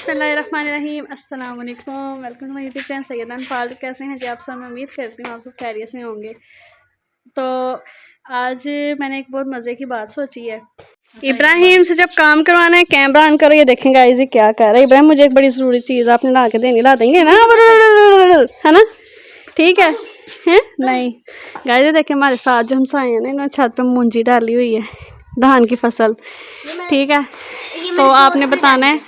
बिस्मिल्लाहिर्रहमानिर्रहीम अस्सलाम वालेकुम। Welcome to my YouTube channel सैयदान फाल्ट। कैसे हैं जी आप सब? मैं उम्मीद करती हूँ आप सब खैरियत से होंगे। तो आज मैंने एक बहुत मज़े की बात सोची है। इब्राहिम से जब काम करवाना है कैमरा ऑन करो। ये देखें गाइस ये क्या कर रहा है। इब्राहिम मुझे एक बड़ी ज़रूरी चीज़ आपने ला के देनी, ला देंगे ना? है ना? ठीक है हैं? नहीं गाइस ये देखें हमारे साथ जो हमसाए हैं ना, इन्होंने छत पे मूंजी डाली हुई है, धान की फसल। ठीक है, तो आपने बताना है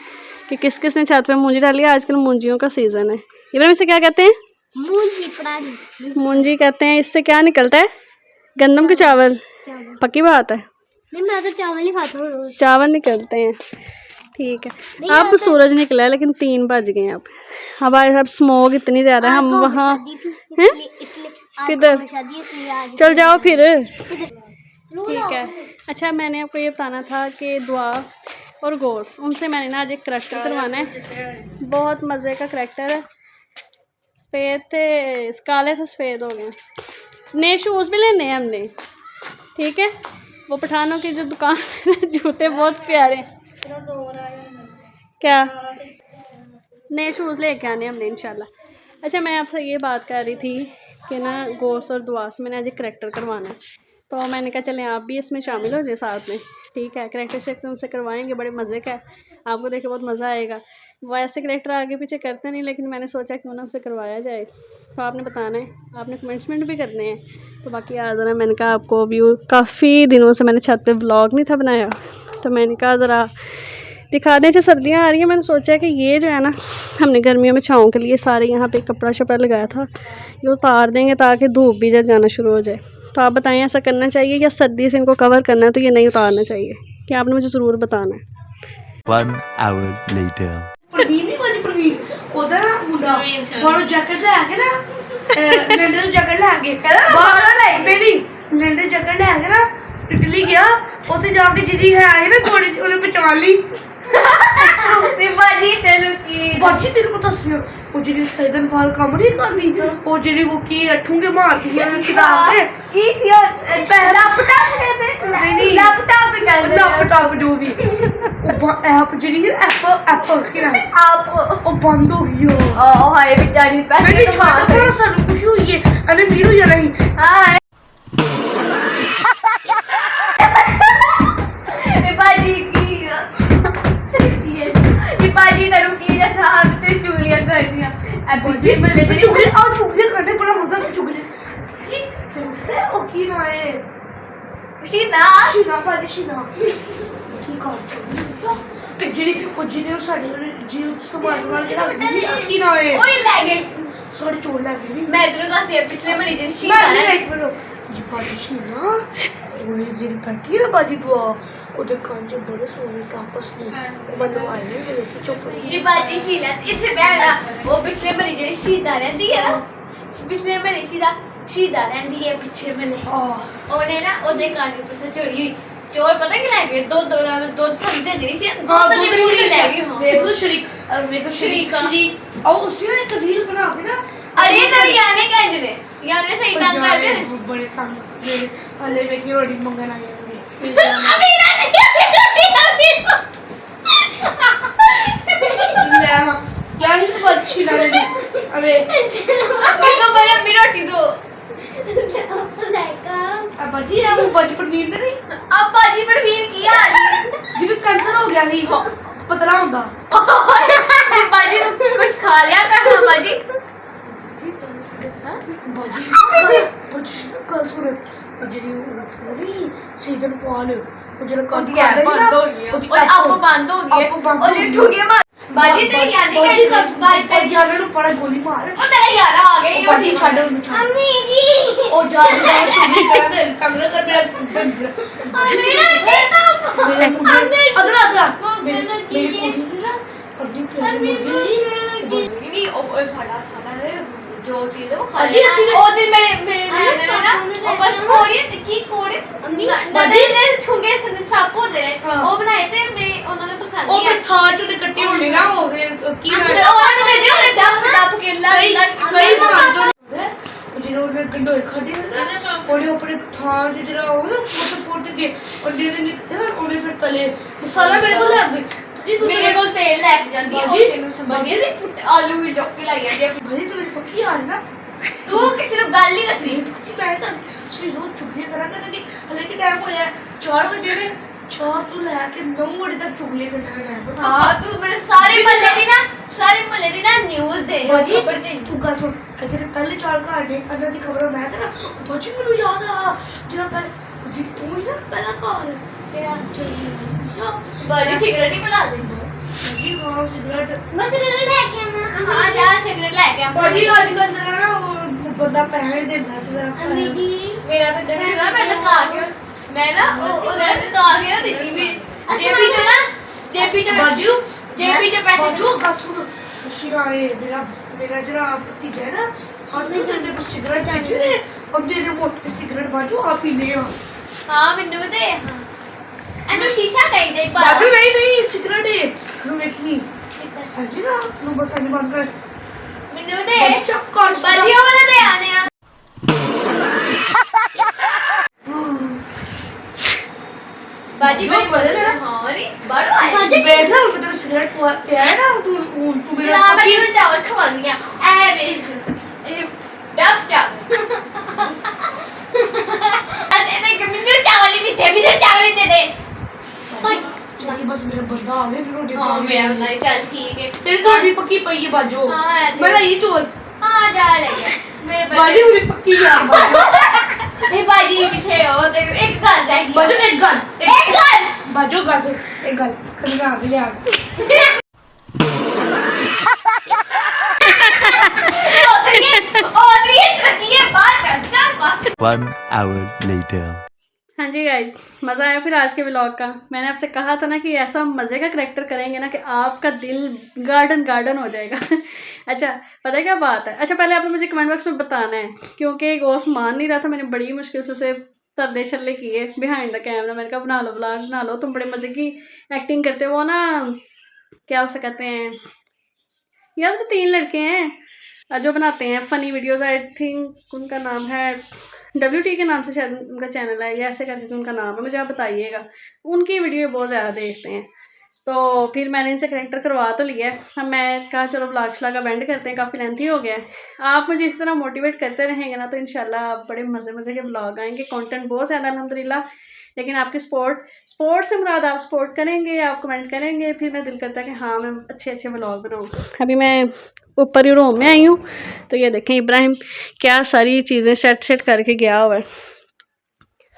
कि किस किस ने छत पे मूंजी डाली है। आजकल मूंजियों का सीज़न है। इब्राहिम इसे क्या कहते हैं? मूंजी। मूंजी कहते हैं। इससे क्या निकलता है? गंदम के चावल। पक्की बात है? नहीं मैं तो चावल ही खाता हूँ। चावल निकलते हैं। ठीक है, अब सूरज निकला है लेकिन 3 बज गए हैं। अब अब स्मोक इतनी ज़्यादा है। हम वहाँ हैं किधर? चल जाओ फिर। ठीक है, अच्छा मैंने आपको ये बताना था कि दुआ और गोश्त, उनसे मैंने ना आज एक करैक्टर करवाना है। बहुत मज़े का करैक्टर है। सफ़ेद थे, काले से सफ़ेद हो गए। नए शूज़ भी लेने हैं हमने। ठीक है, वो पठानों की जो दुकान है जूते बहुत प्यारे। क्या नए शूज़ लेके आने हमने इंशाल्लाह। अच्छा मैं आपसे ये बात कर रही थी कि ना गोश्त और दुआ से मैंने आज एक करैक्टर करवाना है, तो मैंने कहा चलें आप भी इसमें शामिल हो जाए साथ में। ठीक है, करैक्टर शेक्टर उनसे करवाएंगे, बड़े मज़े का है, आपको देख के बहुत मज़ा आएगा। वो ऐसे करैक्टर आगे पीछे करते नहीं, लेकिन मैंने सोचा क्यों ना उससे करवाया जाए। तो आपने बताना है, आपने कमेंट्समेंट भी करने हैं। तो बाकी आज ज़रा मैंने कहा आपको व्यू, काफ़ी दिनों से मैंने छत पे व्लॉग नहीं था बनाया, तो मैंने कहा ज़रा दिखा दें। जो सर्दियाँ आ रही हैं, मैंने सोचा कि ये जो है ना, हमने गर्मियों में छाँव के लिए सारे यहाँ पे कपड़ा शपड़ा लगाया था, ये उतार देंगे ताकि धूप भी जब जाना शुरू हो जाए। तो आप बताएं ऐसा करना चाहिए या सर्दी से इनको कवर करना है तो ये नहीं उतारना चाहिए? कि आपने मुझे ज़रूर बताना है। 1 hour later. प्रवीण नहीं भाजी प्रवीण ਉਹਦਾ ਨਾ ਮੁੰਡਾ ਬਾਹਰੋਂ ਜੈਕਟ ਲੈ ਕੇ ਨਾ ਲੰਡਨ ਜੈਕਟ ਲੈ ਕੇ ਬਾਹਰੋਂ ਲੈ ਨਹੀਂ ਲੰਡਨ ਜੈਕਟ ਲੈ ਕੇ ਨਾ ਇਟਲੀ ਗਿਆ। ਉੱਥੇ ਜਾ ਕੇ ਜਿਹਦੀ ਹੈ ਨਾ ਕੋੜੀ ਉਹਨੇ ਪਛਾਣ ਲਈ ਤੇ ਬਾਜੀ ਤੈਨੂੰ ਕੀ ਬਾਜੀ ਤੈਨੂੰ ਪਤਾ ਸੀ ਉਹ ਜਿਹੜੀ ਸੈਦਨ ਵਾਲ ਕੰਮ ਨਹੀਂ ਕਰਦੀ, ਉਹ ਜਿਹੜੀ ਉਹ ਕੀ ਠੂੰਗੇ ਮਾਰਦੀ ਹੈ ਕਿਤਾਬ ਤੇ ਕੀ ਸੀ ਪਹਿਲਾ ਪਟਾਪ ਕਹਿੰਦੇ ਨਹੀਂ ਲੈਪਟਾਪ ਕਹਿੰਦੇ ਲੈਪਟਾਪ ਜੋ ਵੀ ਉਹ ਐਪ ਜਿਹੜੀ ਹੈ ਐਪਲ ਕੀ ਨਾਮ ਆਪ ਉਹ ਬੰਦ ਹੋ ਗਈ। ਉਹ ਹਾਏ ਵਿਚਾਰੀ ਪੈਸੇ ਨਹੀਂ ਛੱਡ ਥੋੜਾ ਸਾਨੂੰ ਖੁਸ਼ੀ ਹੋਈ ਹੈ ਅਨੇ ਵੀਰੋ ਜਾਣਾ ਹੀ ਹਾਂ ਤੇ ਬਾਜੀ ਕੀ ਇਹ ਬਾਜੀ ਤੈਨੂੰ ਕੀ ਦੱਸਾਂ ਤੇ ਚੁਗਲੀਆਂ ਕਰਦੀਆਂ ਐ ਪਿੱਛੇ ਬੱਲੇ ਤੇ ਚੁਗਲੀ ਕਰਨੇ ਬੜਾ ਮਜ਼ਾ ਆਉਂਦਾ ਚੁਗਲੀ ਸੀ ਤੇ ਉਹ ਕੀ ਨਾ ਹੈ ਸ਼ੀਨਾ ਬਾਜੀ ਸ਼ੀਨਾ ਕੀ ਕਰ ਚੁਗਲੀ ਤੇ ਜਿਹੜੀ ਉਹ ਜਿਹਨੇ ਸਾਡੇ ਜੀ ਸਮਾਜ ਨਾਲ ਜਿਹੜਾ ਕੀ ਨਾ ਹੈ ਓਏ ਲੈ ਗਏ ਸਾਡੇ ਚੋਰ ਲੱਗ ਗਈ। ਮੈਂ ਤੈਨੂੰ ਦੱਸਦੀ ਆ ਪਿਛਲੇ ਮਹੀਨੇ ਦੀ ਸ਼ੀਨਾ ਜੀ ਬਾਜੀ ਸ਼ੀਨਾ ਉਹ ਜਿਹੜੀ ਬੈਠੀ ਨਾ ਬਾਜੀ ਦੁਆ ਉਹਦੇ ਕੰਨ 'ਚ ਬੜੇ ਸੋਹਣੇ ਟਾਪਸ ਨੇ ਮੈਨੂੰ ਆਏ ਨੇ ਜਿਹੜੇ ਚੁੱਪ ਜੀ ਬਾਜੀ ਸ਼ੀਲਾ ਇੱਥੇ ਬਹਿਣਾ। ਉਹ ਪਿਛਲੇ ਮਹੀਨੇ ਜਿਹੜੀ ਸ਼ੀਦਾ ਰਹਿੰਦੀ ਹੈ ਨਾ, ਪਿਛਲੇ ਮਹੀਨੇ ਸ਼ੀਦਾ ਰਹਿੰਦੀ ਹੈ ਪਿੱਛੇ ਮਹੀਨੇ ਉਹਨੇ ਨਾ ਉਹਦੇ ਕੰਨ 'ਚ ਪਰਸ ਚੋਰੀ ਹੋਈ। ਚੋਰ ਪਤਾ ਕੀ ਲੈ ਗਏ ਦੁੱਧ ਸਾਨੂੰ ਦੇ ਰਹੀ ਸੀ, ਦੁੱਧ ਦੀ ਪੂਰੀ ਲੈ ਗਈ। ਵੇਖ ਲੋ ਸ਼ਰੀਕ ਉਹ ਉਸੇ ਨੇ ਇੱਕ ਰੀਲ ਬਣਾ ਕੇ ਨਾ ਅਰੇ ਤੇਰੇ ਯਾਨੇ ਕਹਿੰਦੇ ਨੇ ਯਾਨੇ ਸਹੀ ਤੰਗ ਕਰਦੇ ਨੇ ਬੜੇ ਤੰਗ ਨੇ ਹਲੇ ਵੇਖੀ ਰੋਟੀ ਮੰਗਣ ਆਏ ਹੋਣਗੇ। ਅਭੀ ਨਾ ਲੈ ਹਾਂ ਯਾਰ ਇਹ ਤਾਂ ਅੱਛੀ ਲੱਗ ਰਹੀ ਅਬੇ ਮੈਨੂੰ ਬੜਾ ਮੇਰੀ ਰੋਟੀ ਦੋ ਆ ਬਾਜੀ ਆ ਉਹ ਬਾਜੀ ਪਰਵੀਨ ਤੇ ਨਹੀਂ ਆ ਬਾਜੀ ਪਰਵੀਨ ਕੀ ਹਾਲ ਹੈ? ਜਿਹਨੂੰ ਕੈਂਸਰ ਹੋ ਗਿਆ ਸੀ ਪਤਲਾ ਹੁੰਦਾ ਬਾਜੀ ਨੂੰ ਕੁਝ ਖਾ ਲਿਆ ਕਰ ਬਾਜੀ ਕੱਲ ਸੁਣ ਜਿਹੜੀ ਉਹ ਨਹੀਂ ਸੀਜ਼ਨ ਫਾਲ ਉਹ ਜਿਹੜਾ ਉਹਦੀ ਐਪ ਬੰਦ ਹੋ ਗਈ ਉਹਦੀ ਐਪ ਬੰਦ ਹੋ ਗਈ ਉਹ ਜਿਹੜੀ ਠੁਗੇ ਮਾਰ ਬਾਜੀ ਤੇ ਯਾਦ ਨਹੀਂ ਕਰ ਬਾਜੀ ਤੇ ਜਾਨ ਨੂੰ ਪੜਾ ਗੋਲੀ ਮਾਰ ਉਹ ਤੇਰਾ ਯਾਰ ਆ ਗਈ ਉਹ ਬਾਜੀ ਛੱਡ ਉਹਨੂੰ ਛੱਡ ਅੰਮੀ ਜੀ ਉਹ ਜਾਨ ਨੂੰ ਚੁਗਲੀ ਕਰਦਾ ਕਮਰਾ ਕਰ ਮੇਰਾ ਅਦਰਾ ਮੇਰੀ ਕੁੜੀ ਨਾ ਕੱਢੀ ਪਈ ਨਹੀਂ ਉਹ ਸਾਡਾ ਜੋ ਚੀਜ਼ ਉਹ ਖਾ ਲਿਆ ਉਹ ਦਿਨ ਮੇਰੇ ਨਾ ਉਹ ਬਸ ਕੋੜੀ ਕੀ ਕੋੜੀ ਨਦੇ ਦੇ ਠੁਗੇ ਸੱਪ ਹੁੰਦੇ ਨੇ ਉਹ ਬਣਾਏ ਤੇ ਮੈਂ ਉਹਨਾਂ ਨੂੰ ਪਸੰਦ ਉਹ ਨਹੀਂ ਪਰ ਥਾਰ ਚ ਕੱਟੀ ਹੋਣੀ ਨਾ ਉਹ ਕੀ ਨਾ ਉਹਨਾਂ ਨੇ ਉਹਨੇ ਡੱਪ ਕੇ ਕਈ ਮਾਰ ਦੋ ਜਿਹੜਾ ਉਹਨੇ ਗੰਡੋਏ ਖਾਦੇ ਉਹਨੇ ਆਪਣੇ ਥਾਰ ਚ ਜਿਹੜਾ ਉਹ ਨਾ ਪੁੱਟ ਕੇ ਉਹਨੇ ਨੇ ਉਹਨੇ ਫਿਰ ਤਲੇ ਮਸਾਲਾ ਮੇਰੇ ਕੋਲ ਲੱਗ ਗਈ ਮੇਰੇ ਕੋਲ ਤੇਲ ਲੈ ਕੇ ਜਾਂਦੀ ਹੈ बगे दे आलू भी चुक के लाई जांदे भाई तो मेरी पक्की यार ना तू किसी ਨੂੰ ਗੱਲ ਨਹੀਂ ਦੱਸੀ जी मैं तो रोज चुगलियां करा करके हले के टाइम होया 4 बजे ने 4 ਤੋਂ ਲੈ ਕੇ 9 ਵਜੇ ਤੱਕ ਚੁਗਲੀਆਂ ਕਰਨ ਦਾ ਟਾਈਮ ਹਾਂ ਤੂੰ ਮੇਰੇ ਸਾਰੇ ਮਹੱਲੇ ਦੀ ਨਾ ਨਿਊਜ਼ ਦੇ ਬਾਜੀ ਖਬਰ ਦੇ ਤੂੰ ਗਾ ਤੋਂ ਜਿਹੜੇ ਪਹਿਲੇ 4 ਘਰ ਨੇ ਅੰਦਰ ਦੀ ਖਬਰ ਮੈਂ ਕਰਾਂ ਬਾਜੀ ਮੈਨੂੰ ਯਾਦ ਆ ਜਿਹੜਾ ਪਹਿਲੇ ਜੀ ਉਹ ਹੀ ਨਾ ਪਹਿਲਾ ਘਰ ਤੇਰਾ ਚੁਗਲੀਆਂ ਬਾਜੀ ਸਿਗਰਟ ਹੀ ਪਿਲਾ ਦੇ ਜੀ ਹਾਂ ਸਿਗਰਟ ਮੈਂ ਸਿਗਰਟ ਲੈ ਕੇ ਆਵਾਂ ਹਾਂ ਜਾ ਸਿਗਰਟ ਲੈ ਕੇ ਆ ਬਾਜੀ ਅੱਜ ਕੱਲ ਜਰਾ ਨਾ ਉਹ ਬੰਦਾ ਪੈਸੇ ਨਹੀਂ ਦਿੰਦਾ ਤੇ ਜਰਾ ਅੰਮੀ ਜੀ ਮੇਰਾ ਤਾਂ ਦਿਨ ਨਾ ਮੈਂ ਲਗਾ ਕੇ ਮੈਂ ਨਾ ਉਹਨੇ ਲਗਾ ਕੇ ਨਾ ਦਿੱਤੀ ਵੀ ਜੇਬੀ ਚ ਬਾਜੂ ਪੈਸੇ ਬਾਜੂ ਕਾਚੂ ਕਿਰਾਏ ਮੇਰਾ ਜਰਾ ਭਤੀਜਾ ਹੈ ਨਾ ਹਰ ਨੂੰ ਤੇ ਕੁਝ ਸਿਗਰਟ ਚਾਹੀਦੀ ਨੇ ਉਹਦੇ ਨੇ ਮੋਟੀ ਸਿਗਰਟ ਬਾਜੂ ਆ ਪੀਨੇ ਆ ਹਾਂ ਮੈਨੂੰ ਦੇ ਇਹਨੂੰ ਸ਼ੀਸ਼ਾ ਚਾਹੀਦਾ ਹੀ ਬਾਜੂ ਨਹੀਂ ਸਿਗਰਟ ਹੈ ਨੂੰ ਵੇਖੀ ਅਜੀ ਨਾ ਨੂੰ ਬਸ ਅਨੀ ਬੰਦ ਕਰ ਮੈਨੂੰ ਦੇ ਚੱਕਰ ਬਾਜੀ ਉਹ ਵਾਲਾ ਦੇ ਆਨੇ ਆ ਬਾਜੀ ਬੜੀ ਬੜੇ ਨੇ ਹਾਂ ਨਹੀਂ ਬੜਾ ਆਇਆ ਵੇਖ ਨਾ ਉਹ ਤੇਰਾ ਸਿਗਰਟ ਪਿਆ ਹੈ ਨਾ ਤੂੰ ਮੇਰਾ ਨਾ ਮੈਂ ਇਹਨੂੰ ਚਾਵਲ ਖਵਾਉਂਦੀ ਆ ਐ ਵੇਖ ਇਹ ਡੱਬ ਚਾ ਅਰੇ ਨਹੀਂ ਮੈਨੂੰ ਚਾਵਲ ਹੀ ਦਿੱਤੇ ਮੈਨੂੰ ਚਾਵਲ ਹੀ ਦੇ ਦੇ ਨਹੀਂ ਬਸ ਮੇਰਾ ਬੰਦਾ ਆ ਗਿਆ ਰੋਟੀ ਹਾਂ ਮੇਰਾ ਨਹੀਂ ਚੱਲ ਠੀਕ ਹੈ ਤੇਰੀ ਤੁਹਾਡੀ ਪੱਕੀ ਪਈ ਹੈ ਬਾਜੂ ਹਾਂ ਮੈਂ ਲਈ ਚੋਲ ਹਾਂ ਜਾ ਲੈ ਗਿਆ ਮੈਂ ਬਾਜੀ ਮੇਰੀ ਪੱਕੀ ਯਾਰ ਬਾਜੂ ਇਹ ਬਾਜੀ ਪਿੱਛੇ ਹੋ ਤੇ ਇੱਕ ਗੱਲ ਰਹਿ ਗਈ ਬਾਜੂ ਇੱਕ ਗੱਲ ਬਾਜੂ ਬਾਜੂ ਇੱਕ ਗੱਲ ਖੰਗਾ ਵੀ ਲਿਆ One hour later. हाँ जी गाइज, मज़ा आया फिर आज के व्लॉग का। मैंने आपसे कहा था ना कि ऐसा मज़े का करैक्टर करेंगे ना कि आपका दिल गार्डन हो जाएगा। अच्छा पता है क्या बात है? अच्छा पहले आपने मुझे कमेंट बॉक्स में बताना है, क्योंकि गोश्त मान नहीं रहा था। मैंने बड़ी मुश्किल से उसे तरले छल्ले किए बिहाइंड द कैमरा। मैंने कहा बना लो व्लॉग बना लो, तुम बड़े मज़े की एक्टिंग करते हो। वो ना क्या उसे कहते हैं यार, जो 3 लड़के हैं जो बनाते हैं फ़नी वीडियोज़, आई थिंक उनका नाम है WT के नाम से शायद उनका चैनल है, या ऐसे करके उनका नाम है, मुझे आप बताइएगा। उनकी वीडियो बहुत ज़्यादा देखते हैं। तो फिर मैंने इनसे करेक्टर करवा तो लिया है। अब मैं कहा चलो व्लॉग श्लॉग का बेंड करते हैं, काफ़ी लेंथी हो गया है। आप मुझे इस तरह मोटिवेट करते रहेंगे ना तो इंशाल्लाह बड़े मज़े के व्लॉग आएंगे। कंटेंट बहुत ज़्यादा अल्हम्दुलिल्लाह, लेकिन आपकी सपोर्ट से मुराद आप सपोर्ट करेंगे, आप कमेंट करेंगे, फिर मैं दिल करता है कि हाँ मैं अच्छे व्लॉग बनाऊँ। अभी मैं ऊपर ही रूम में आई हूँ, तो ये देखें इब्राहिम क्या सारी चीज़ें सेट करके गया हुआ है।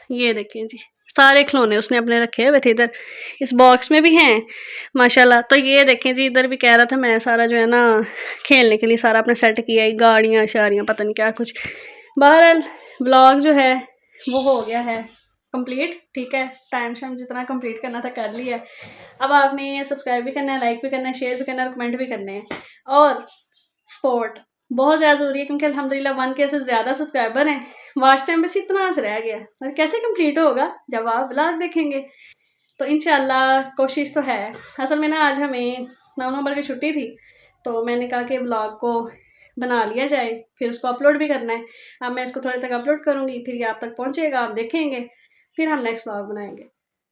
ये देखें जी, सारे खिलौने उसने अपने रखे हुए थे। इधर इस बॉक्स में भी हैं माशाल्लाह। तो ये देखें जी, इधर भी कह रहा था मैं सारा जो है ना खेलने के लिए सारा अपने सेट किया है, गाड़ियाँ शाड़ियाँ पता नहीं क्या कुछ। बहरहाल व्लॉग जो है वो हो गया है कंप्लीट, ठीक है। टाइम शाम जितना कंप्लीट करना था कर लिया। अब आपने सब्सक्राइब भी करना है, लाइक भी करना है, शेयर भी करना है, कमेंट भी करने हैं। और सपोर्ट बहुत ज़्यादा ज़रूरी है, क्योंकि अल्हम्दुलिल्लाह 1K से ज़्यादा सब्सक्राइबर हैं। वॉच टाइम बस इतना रह गया, और कैसे कंप्लीट होगा जब आप व्लॉग देखेंगे। तो इंशाल्लाह कोशिश तो है। असल में ना आज हमें 9 नवंबर की छुट्टी थी, तो मैंने कहा कि व्लॉग को बना लिया जाए, फिर उसको अपलोड भी करना है। अब मैं इसको थोड़े तक अपलोड करूँगी, फिर ये आप तक पहुँचेगा, आप देखेंगे, फिर हम नेक्स्ट व्लॉग बनाएंगे।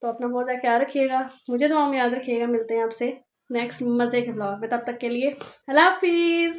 तो अपना बहुत ज़्यादा ख्याल रखिएगा, मुझे दुआ में याद रखिएगा। मिलते हैं आपसे नेक्स्ट मज़े के व्लॉग में, तब तक के लिए अल्लाह हाफिज़।